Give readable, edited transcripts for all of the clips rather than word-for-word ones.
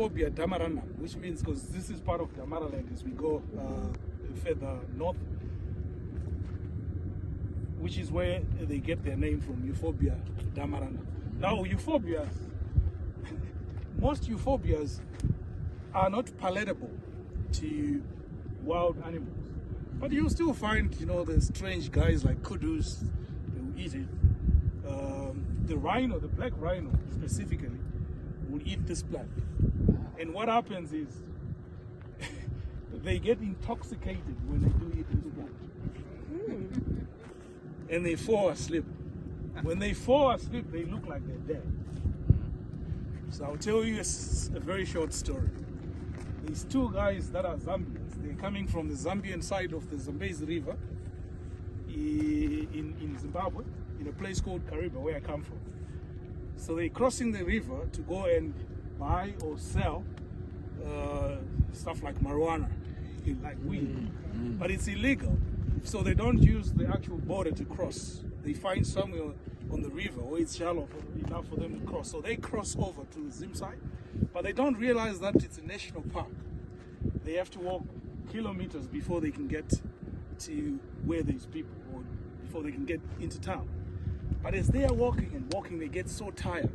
euphorbia damarana, which means, because this is part of Damaraland as we go further north, which is where they get their name from, euphorbia damarana. Now euphorbia, most euphobias are not palatable to wild animals, but you'll still find, you know, the strange guys like kudus, they will eat it. The rhino, the black rhino specifically, will eat this plant. And what happens is they get intoxicated when they do eat this plant. And they fall asleep. When they fall asleep, they look like they're dead. So I'll tell you a very short story. These two guys that are Zambians, they're coming from the Zambian side of the Zambezi River in Zimbabwe, in a place called Kariba, where I come from. So they're crossing the river to go and buy or sell stuff like marijuana, like weed, but it's illegal. So they don't use the actual border to cross. They find somewhere on the river where it's shallow enough for them to cross. So they cross over to the Zim side, but they don't realize that it's a national park. They have to walk kilometers before they can get to where there's people, or before they can get into town. But as they are walking and walking, they get so tired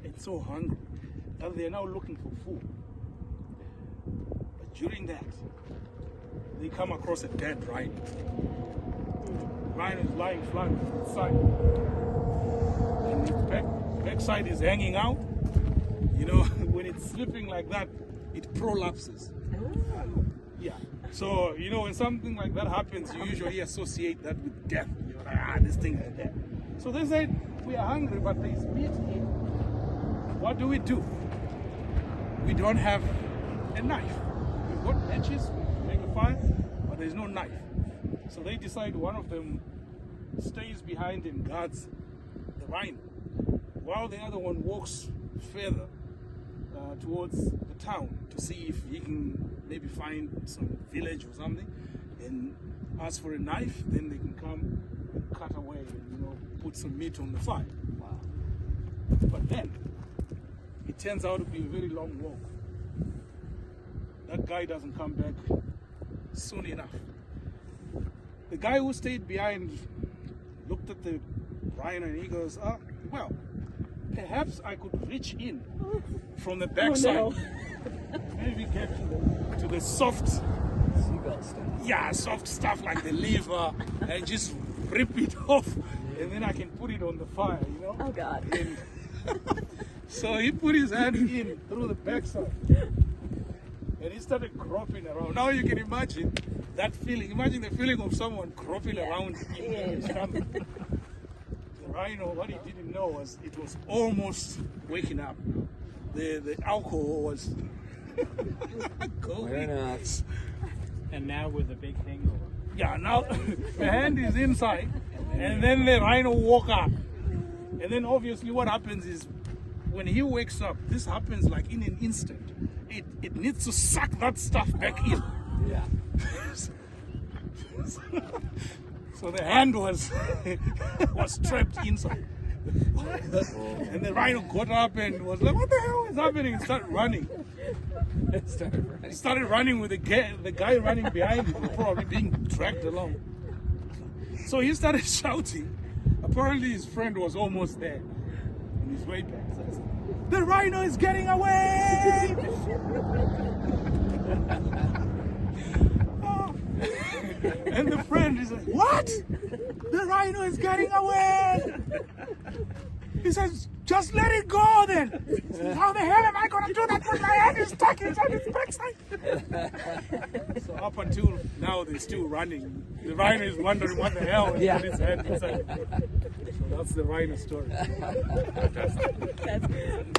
and so hungry that they're now looking for food. But during that, they come across a dead rhino. The rhino is lying flat on its side, and its backside is hanging out. You know, when it's sleeping like that, it prolapses. Yeah. So, you know, when something like that happens, you usually associate that with death. You're like, ah, this thing is dead. So they said, we are hungry, but there's meat here. What do? We don't have a knife. We've got matches, we make a fire, but there's no knife. So they decide one of them stays behind and guards the rhino, while the other one walks further towards the town to see if he can maybe find some village or something and ask for a knife. Then they can come and cut away and, you know, put some meat on the fire. Wow. But then it turns out to be a very long walk. That guy doesn't come back soon enough. The guy who stayed behind looked at the rhino and he goes, well, perhaps I could reach in from the backside. Oh, no. Maybe get to the soft seagull stuff. Yeah, soft stuff like the liver, and just rip it off, and then I can put it on the fire, you know? Oh God. And so he put his hand in through the backside, and he started groping around. Now you can imagine that feeling. Imagine the feeling of someone groping around in his stomach. The rhino, what he didn't know was it was almost waking up. The alcohol was going. Very nice. And now with a big hangover. Yeah, now the hand is inside, and then the rhino woke up. And then obviously what happens is, when he wakes up, this happens like in an instant. It needs to suck that stuff back in. Yeah. So the hand was trapped inside. And the rhino got up and was like, what the hell is happening? And started running. Started running with the guy running behind him, probably being dragged along. So he started shouting. Apparently his friend was almost there on his way back. So he said, the rhino is getting away! And the friend is like, what? The rhino is getting away! He says, just let it go then. How the hell am I going to do that when my hand is stuck inside its backside? So up until now, they're still running. The rhino is wondering what the hell is got its hand inside. So that's the rhino story. That's good.